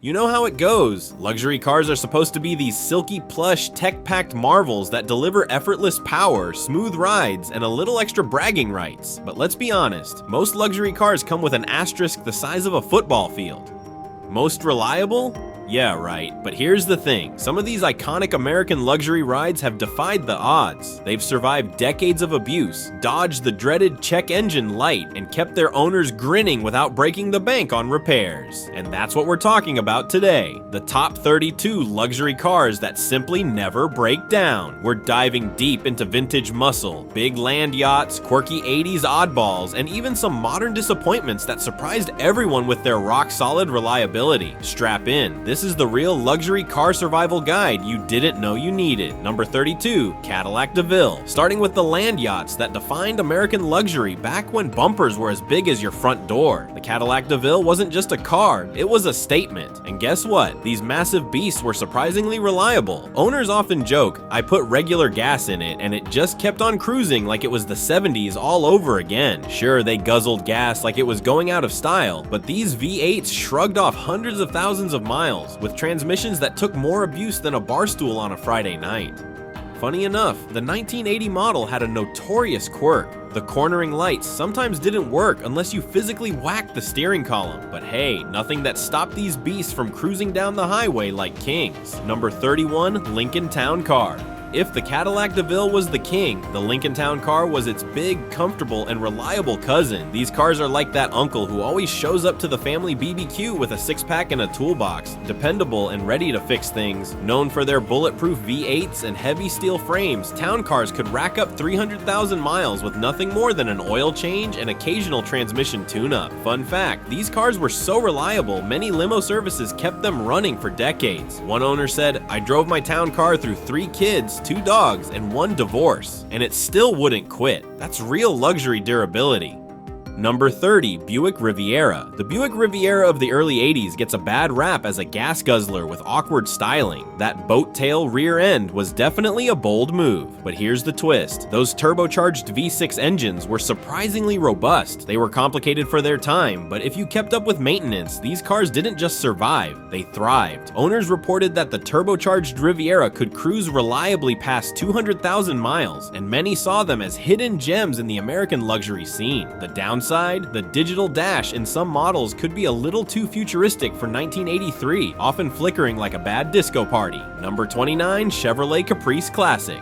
You know how it goes. Luxury cars are supposed to be these silky plush, tech-packed marvels that deliver effortless power, smooth rides, and a little extra bragging rights. But let's be honest, most luxury cars come with an asterisk the size of a football field. Most reliable? Yeah, right. But here's the thing. Some of these iconic American luxury rides have defied the odds. They've survived decades of abuse, dodged the dreaded check engine light, and kept their owners grinning without breaking the bank on repairs. And that's what we're talking about today. The top 32 luxury cars that simply never break down. We're diving deep into vintage muscle, big land yachts, quirky 80s oddballs, and even some modern disappointments that surprised everyone with their rock-solid reliability. Strap in. This is the real luxury car survival guide you didn't know you needed. Number 32, Cadillac Deville. Starting with the land yachts that defined American luxury back when bumpers were as big as your front door. The Cadillac Deville wasn't just a car, it was a statement. And guess what? These massive beasts were surprisingly reliable. Owners often joke, I put regular gas in it and it just kept on cruising like it was the 70s all over again. Sure, they guzzled gas like it was going out of style, but these V8s shrugged off hundreds of thousands of miles, with transmissions that took more abuse than a bar stool on a Friday night. Funny enough, the 1980 model had a notorious quirk. The cornering lights sometimes didn't work unless you physically whacked the steering column. But hey, nothing that stopped these beasts from cruising down the highway like kings. Number 31, Lincoln Town Car. If the Cadillac Deville was the king, the Lincoln Town Car was its big, comfortable, and reliable cousin. These cars are like that uncle who always shows up to the family BBQ with a six-pack and a toolbox. Dependable and ready to fix things. Known for their bulletproof V8s and heavy steel frames, town cars could rack up 300,000 miles with nothing more than an oil change and occasional transmission tune-up. Fun fact, these cars were so reliable, many limo services kept them running for decades. One owner said, I drove my town car through 3 kids, 2 dogs, and 1 divorce, and it still wouldn't quit. That's real luxury durability. Number 30, Buick Riviera. The Buick Riviera of the early 80s gets a bad rap as a gas guzzler with awkward styling. That boat tail rear end was definitely a bold move. But here's the twist. Those turbocharged V6 engines were surprisingly robust. They were complicated for their time, but if you kept up with maintenance, these cars didn't just survive, they thrived. Owners reported that the turbocharged Riviera could cruise reliably past 200,000 miles, and many saw them as hidden gems in the American luxury scene. The downside, the digital dash in some models could be a little too futuristic for 1983, often flickering like a bad disco party. Number 29, Chevrolet Caprice Classic.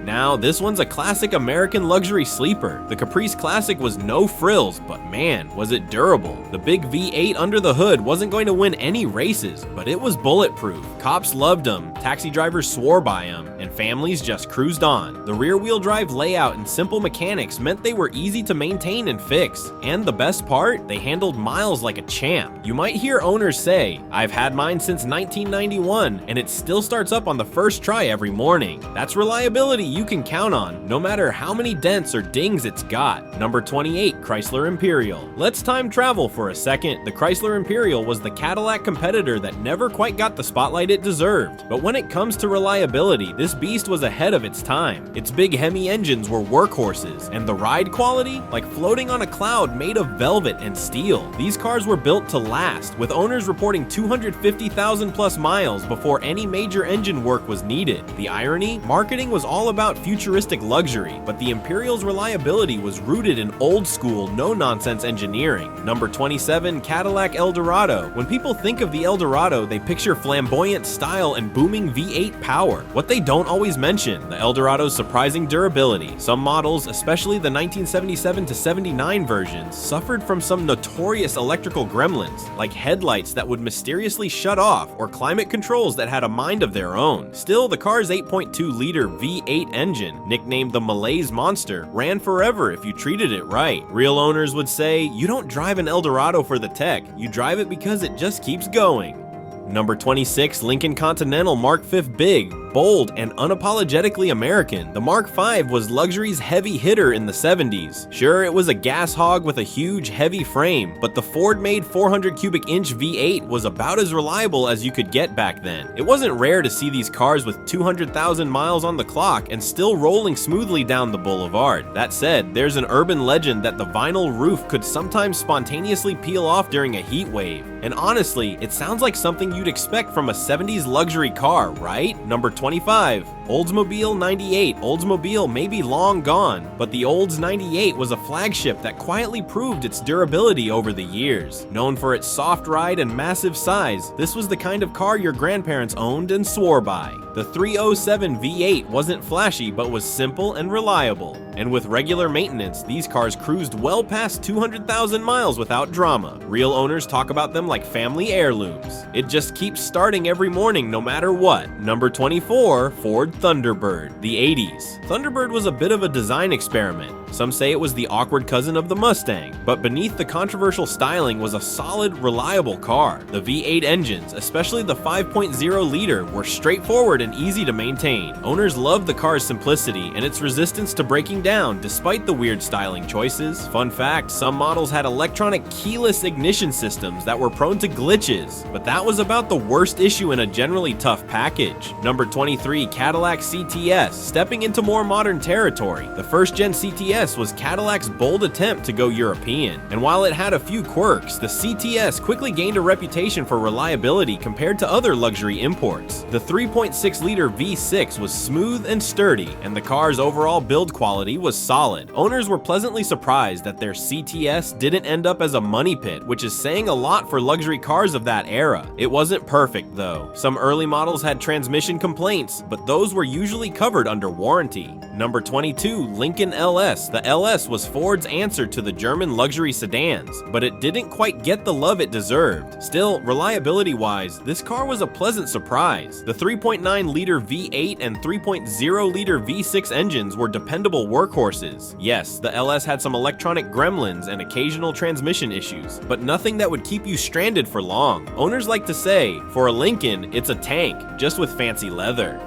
Now, this one's a classic American luxury sleeper. The Caprice Classic was no frills, but man, was it durable. The big V8 under the hood wasn't going to win any races, but it was bulletproof. Cops loved them, taxi drivers swore by them, and families just cruised on. The rear-wheel drive layout and simple mechanics meant they were easy to maintain and fix. And the best part, they handled miles like a champ. You might hear owners say, I've had mine since 1991, and it still starts up on the first try every morning. That's reliability you can count on, no matter how many dents or dings it's got. Number 28, Chrysler Imperial. Let's time travel for a second. The Chrysler Imperial was the Cadillac competitor that never quite got the spotlight it deserved. But when it comes to reliability, this beast was ahead of its time. Its big Hemi engines were workhorses, and the ride quality? Like floating on a cloud made of velvet and steel. These cars were built to last, with owners reporting 250,000 plus miles before any major engine work was needed. The irony? Marketing was all about futuristic luxury, but the Imperial's reliability was rooted in old-school, no-nonsense engineering. Number 27, Cadillac El Dorado. When people think of the El Dorado, they picture flamboyant style and booming V8 power. What they don't always mention, the El Dorado's surprising durability. Some models, especially the 1977 to 79 versions, suffered from some notorious electrical gremlins, like headlights that would mysteriously shut off or climate controls that had a mind of their own. Still, the car's 8.2-liter V8 engine, nicknamed the Malaise Monster, ran forever if you treated it right. Real owners would say, you don't drive an El Dorado for the tech, you drive it because it just keeps going. Number 26, Lincoln Continental Mark V Big. bold and unapologetically American. The Mark V was luxury's heavy hitter in the 70s. Sure, it was a gas hog with a huge, heavy frame, but the Ford-made 400 cubic inch V8 was about as reliable as you could get back then. It wasn't rare to see these cars with 200,000 miles on the clock and still rolling smoothly down the boulevard. That said, there's an urban legend that the vinyl roof could sometimes spontaneously peel off during a heat wave. And honestly, it sounds like something you'd expect from a 70s luxury car, right? Number 25. Oldsmobile 98. Oldsmobile may be long gone, but the Olds 98 was a flagship that quietly proved its durability over the years. Known for its soft ride and massive size, this was the kind of car your grandparents owned and swore by. The 307 V8 wasn't flashy but was simple and reliable. And with regular maintenance, these cars cruised well past 200,000 miles without drama. Real owners talk about them like family heirlooms. It just keeps starting every morning no matter what. Number 24, Ford Thunderbird, the 80s. Thunderbird was a bit of a design experiment. Some say it was the awkward cousin of the Mustang, but beneath the controversial styling was a solid, reliable car. The V8 engines, especially the 5.0 liter, were straightforward and easy to maintain. Owners loved the car's simplicity and its resistance to breaking down despite the weird styling choices. Fun fact, some models had electronic keyless ignition systems that were prone to glitches, but that was about the worst issue in a generally tough package. Number 23, Cadillac CTS, stepping into more modern territory. The first-gen CTS was Cadillac's bold attempt to go European, and while it had a few quirks, the CTS quickly gained a reputation for reliability compared to other luxury imports. The 3.6-liter V6 was smooth and sturdy, and the car's overall build quality was solid. Owners were pleasantly surprised that their CTS didn't end up as a money pit, which is saying a lot for luxury cars of that era. It wasn't perfect, though. Some early models had transmission complaints, but those were usually covered under warranty. Number 22, Lincoln LS. The LS was Ford's answer to the German luxury sedans, but it didn't quite get the love it deserved. Still, reliability-wise, this car was a pleasant surprise. The 3.9-liter V8 and 3.0-liter V6 engines were dependable workhorses. Yes, the LS had some electronic gremlins and occasional transmission issues, but nothing that would keep you stranded for long. Owners like to say, for a Lincoln, it's a tank, just with fancy leather.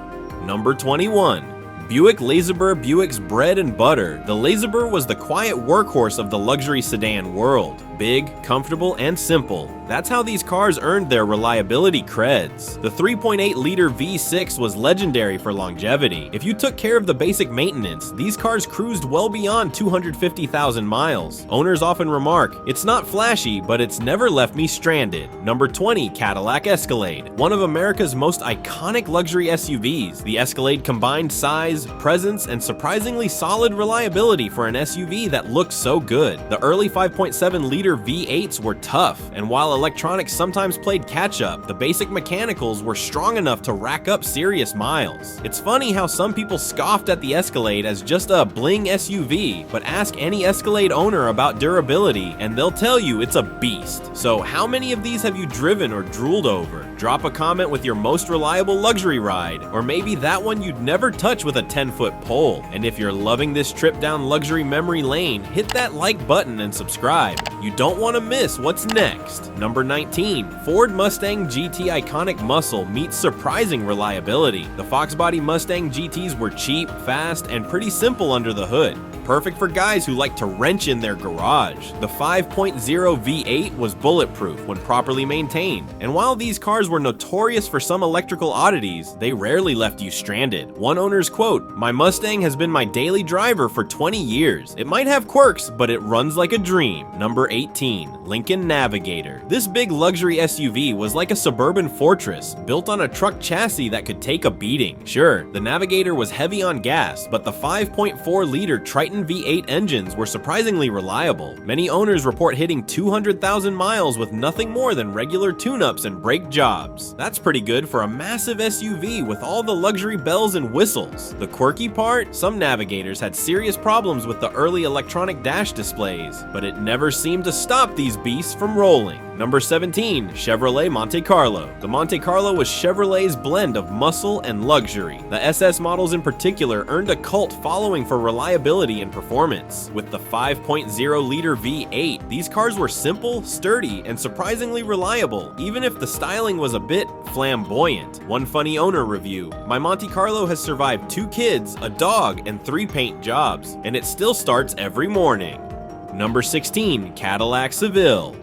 Number 21. Buick Laser, Buick's bread and butter. The Laser was the quiet workhorse of the luxury sedan world. Big, comfortable, and simple. That's how these cars earned their reliability creds. The 3.8-liter V6 was legendary for longevity. If you took care of the basic maintenance, these cars cruised well beyond 250,000 miles. Owners often remark, "It's not flashy, but it's never left me stranded." Number 20, Cadillac Escalade. One of America's most iconic luxury SUVs, the Escalade combined size, presence, and surprisingly solid reliability for an SUV that looked so good. The early 5.7-liter V8s were tough, and while electronics sometimes played catch-up, the basic mechanicals were strong enough to rack up serious miles. It's funny how some people scoffed at the Escalade as just a bling SUV, but ask any Escalade owner about durability and they'll tell you it's a beast. So how many of these have you driven or drooled over? Drop a comment with your most reliable luxury ride, or maybe that one you'd never touch with a 10-foot pole. And if you're loving this trip down luxury memory lane, hit that like button and subscribe. You don't want to miss what's next. Number 19, Ford Mustang GT iconic muscle meets surprising reliability. The Fox body Mustang GTs were cheap, fast, and pretty simple under the hood. Perfect for guys who like to wrench in their garage. The 5.0 V8 was bulletproof when properly maintained, and while these cars were notorious for some electrical oddities, they rarely left you stranded. One owner's quote, "My Mustang has been my daily driver for 20 years. It might have quirks, but it runs like a dream." Number 18, Lincoln Navigator. This big luxury SUV was like a suburban fortress, built on a truck chassis that could take a beating. Sure, the Navigator was heavy on gas, but the 5.4-liter Triton V8 engines were surprisingly reliable. Many owners report hitting 200,000 miles with nothing more than regular tune-ups and brake jobs. That's pretty good for a massive SUV with all the luxury bells and whistles. The quirky part? Some Navigators had serious problems with the early electronic dash displays, but it never seemed to stop these beasts from rolling. Number 17, Chevrolet Monte Carlo. The Monte Carlo was Chevrolet's blend of muscle and luxury. The SS models in particular earned a cult following for reliability and performance. With the 5.0-liter V8, these cars were simple, sturdy, and surprisingly reliable, even if the styling was a bit flamboyant. One funny owner review: my Monte Carlo has survived 2 kids, a dog, and 3 paint jobs, and it still starts every morning. Number 16, Cadillac Seville.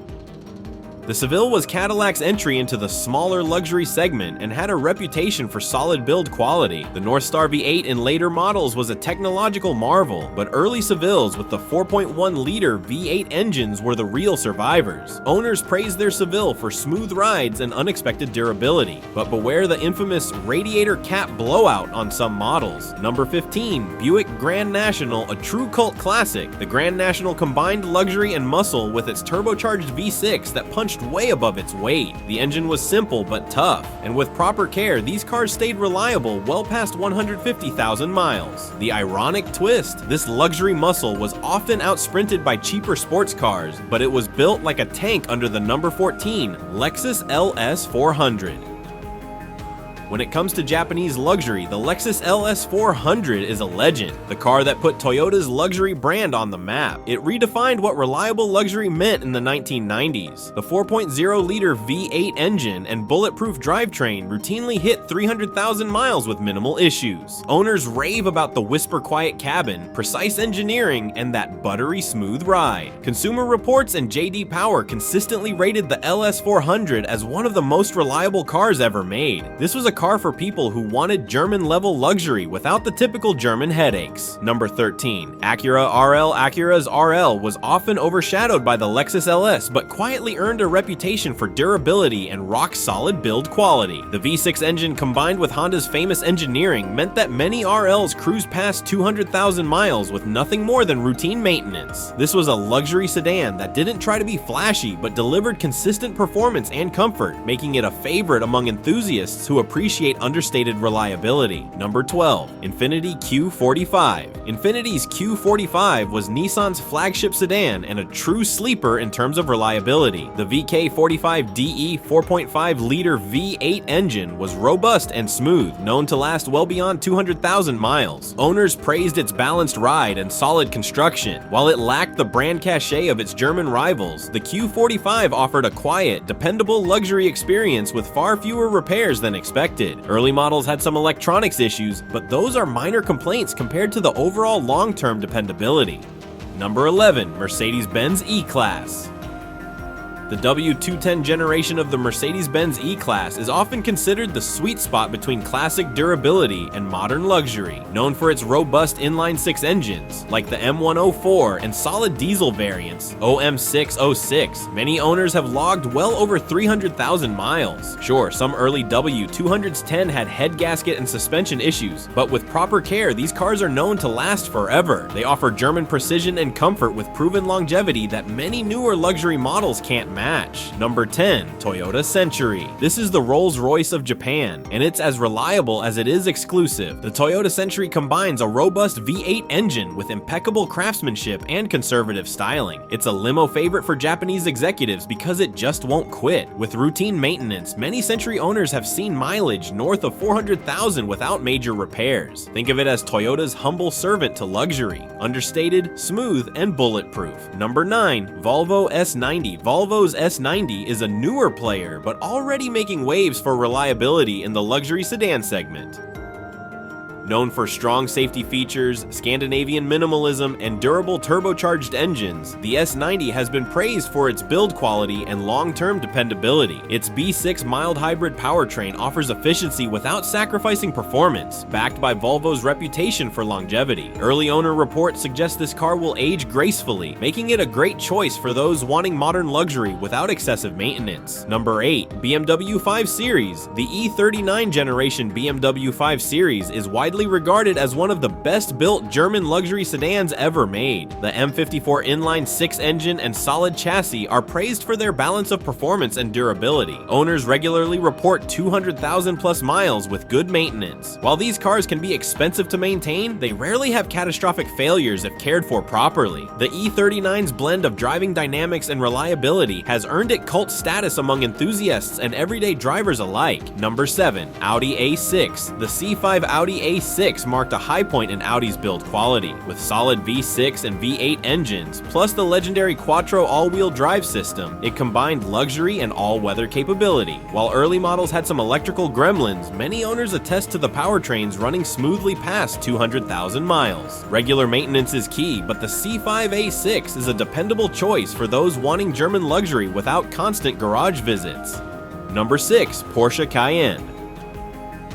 The Seville was Cadillac's entry into the smaller luxury segment and had a reputation for solid build quality. The Northstar V8 in later models was a technological marvel, but early Sevilles with the 4.1-liter V8 engines were the real survivors. Owners praised their Seville for smooth rides and unexpected durability, but beware the infamous radiator cap blowout on some models. Number 15, Buick Grand National, a true cult classic. The Grand National combined luxury and muscle with its turbocharged V6 that punched way above its weight. The engine was simple but tough, and with proper care, these cars stayed reliable well past 150,000 miles. The ironic twist: this luxury muscle was often outsprinted by cheaper sports cars, but it was built like a tank under the number 14 Lexus LS400. When it comes to Japanese luxury, the Lexus LS400 is a legend, the car that put Toyota's luxury brand on the map. It redefined what reliable luxury meant in the 1990s. The 4.0-liter V8 engine and bulletproof drivetrain routinely hit 300,000 miles with minimal issues. Owners rave about the whisper-quiet cabin, precise engineering, and that buttery smooth ride. Consumer Reports and J.D. Power consistently rated the LS400 as one of the most reliable cars ever made. This was a car for people who wanted German-level luxury without the typical German headaches. Number 13, Acura RL. Acura's RL was often overshadowed by the Lexus LS, but quietly earned a reputation for durability and rock-solid build quality. The V6 engine combined with Honda's famous engineering meant that many RLs cruised past 200,000 miles with nothing more than routine maintenance. This was a luxury sedan that didn't try to be flashy, but delivered consistent performance and comfort, making it a favorite among enthusiasts who appreciate understated reliability. Number 12, Infiniti Q45. Infiniti's Q45 was Nissan's flagship sedan and a true sleeper in terms of reliability. The VK45DE 4.5-liter V8 engine was robust and smooth, known to last well beyond 200,000 miles. Owners praised its balanced ride and solid construction. While it lacked the brand cachet of its German rivals, the Q45 offered a quiet, dependable luxury experience with far fewer repairs than expected. Early models had some electronics issues, but those are minor complaints compared to the overall long-term dependability. Number 11, Mercedes-Benz EClass. The W210 generation of the Mercedes-Benz EClass is often considered the sweet spot between classic durability and modern luxury. Known for its robust inline-six engines, like the M104 and solid diesel variants, OM606, many owners have logged well over 300,000 miles. Sure, some early W210s had head gasket and suspension issues, but with proper care, these cars are known to last forever. They offer German precision and comfort with proven longevity that many newer luxury models can't match. Number 10, Toyota Century. This is the Rolls-Royce of Japan, and it's as reliable as it is exclusive. The Toyota Century combines a robust V8 engine with impeccable craftsmanship and conservative styling. It's a limo favorite for Japanese executives because it just won't quit. With routine maintenance, many Century owners have seen mileage north of 400,000 without major repairs. Think of it as Toyota's humble servant to luxury, understated, smooth, and bulletproof. Number 9, Volvo S90. Volvo's S90 is a newer player, but already making waves for reliability in the luxury sedan segment. Known for strong safety features, Scandinavian minimalism, and durable turbocharged engines, the S90 has been praised for its build quality and long-term dependability. Its B6 mild hybrid powertrain offers efficiency without sacrificing performance, backed by Volvo's reputation for longevity. Early owner reports suggest this car will age gracefully, making it a great choice for those wanting modern luxury without excessive maintenance. Number 8, BMW 5 Series. The E39 generation BMW 5 Series is widely widely regarded as one of the best-built German luxury sedans ever made. The M54 inline-6 engine and solid chassis are praised for their balance of performance and durability. Owners regularly report 200,000 plus miles with good maintenance. While these cars can be expensive to maintain, they rarely have catastrophic failures if cared for properly. The E39's blend of driving dynamics and reliability has earned it cult status among enthusiasts and everyday drivers alike. Number 7. Audi A6. The C5 Audi A6 marked a high point in Audi's build quality, with solid V6 and V8 engines, plus the legendary Quattro all-wheel drive system. It combined luxury and all-weather capability. While early models had some electrical gremlins, many owners attest to the powertrains running smoothly past 200,000 miles. Regular maintenance is key, but the C5 A6 is a dependable choice for those wanting German luxury without constant garage visits. Number 6. Porsche Cayenne.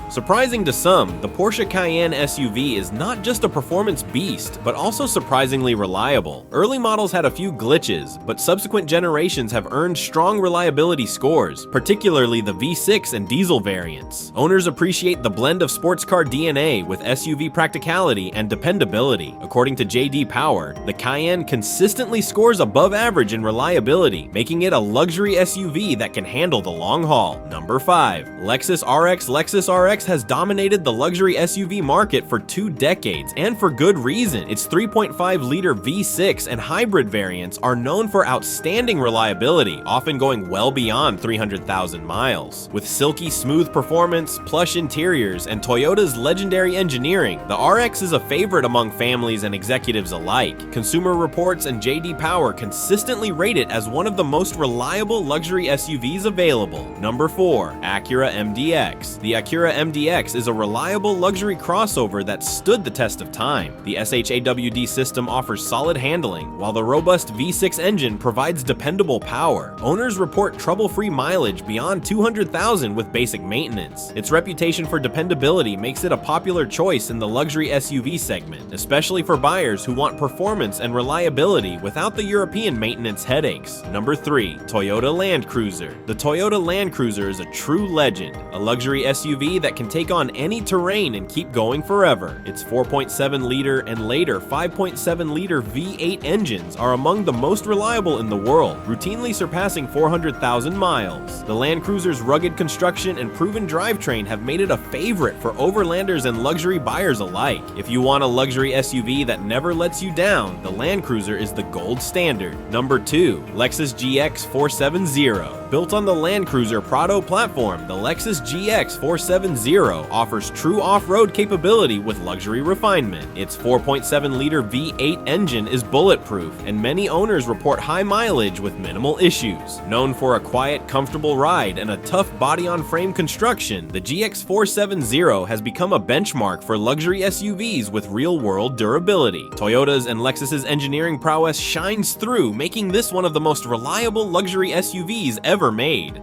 Surprising to some, the Porsche Cayenne SUV is not just a performance beast, but also surprisingly reliable. Early models had a few glitches, but subsequent generations have earned strong reliability scores, particularly the V6 and diesel variants. Owners appreciate the blend of sports car DNA with SUV practicality and dependability. According to JD Power, the Cayenne consistently scores above average in reliability, making it a luxury SUV that can handle the long haul. Number 5. Lexus RX. Lexus RX has dominated the luxury SUV market for 2 decades, and for good reason. Its 3.5-liter V6 and hybrid variants are known for outstanding reliability, often going well beyond 300,000 miles. With silky smooth performance, plush interiors, and Toyota's legendary engineering, the RX is a favorite among families and executives alike. Consumer Reports and JD Power consistently rate it as one of the most reliable luxury SUVs available. Number 4. Acura MDX. The Acura MDX is a reliable luxury crossover that stood the test of time. The SHAWD system offers solid handling, while the robust V6 engine provides dependable power. Owners report trouble-free mileage beyond 200,000 with basic maintenance. Its reputation for dependability makes it a popular choice in the luxury SUV segment, especially for buyers who want performance and reliability without the European maintenance headaches. Number 3. Toyota Land Cruiser. The Toyota Land Cruiser is a true legend, a luxury SUV that can take on any terrain and keep going forever. Its 4.7-liter and later 5.7-liter V8 engines are among the most reliable in the world, routinely surpassing 400,000 miles. The Land Cruiser's rugged construction and proven drivetrain have made it a favorite for overlanders and luxury buyers alike. If you want a luxury SUV that never lets you down, the Land Cruiser is the gold standard. Number 2. Lexus GX 470. Built on the Land Cruiser Prado platform, the Lexus GX 470 offers true off-road capability with luxury refinement. Its 4.7-liter V8 engine is bulletproof, and many owners report high mileage with minimal issues. Known for a quiet, comfortable ride and a tough body-on-frame construction, the GX 470 has become a benchmark for luxury SUVs with real-world durability. Toyota's and Lexus's engineering prowess shines through, making this one of the most reliable luxury SUVs ever made.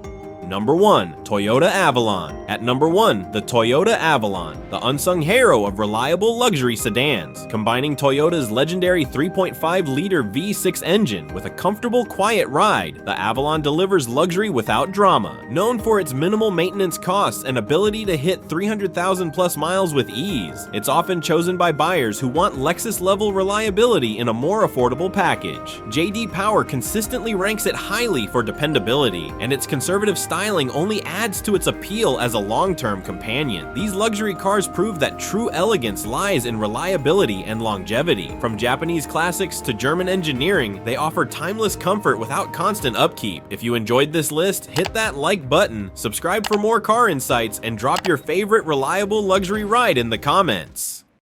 Number 1. Toyota Avalon. At number 1, the Toyota Avalon, the unsung hero of reliable luxury sedans. Combining Toyota's legendary 3.5-liter V6 engine with a comfortable, quiet ride, the Avalon delivers luxury without drama. Known for its minimal maintenance costs and ability to hit 300,000 plus miles with ease, it's often chosen by buyers who want Lexus-level reliability in a more affordable package. JD Power consistently ranks it highly for dependability, and its conservative styling only adds to its appeal as a long-term companion. These luxury cars prove that true elegance lies in reliability and longevity. From Japanese classics to German engineering, they offer timeless comfort without constant upkeep. If you enjoyed this list, hit that like button, subscribe for more car insights, and drop your favorite reliable luxury ride in the comments.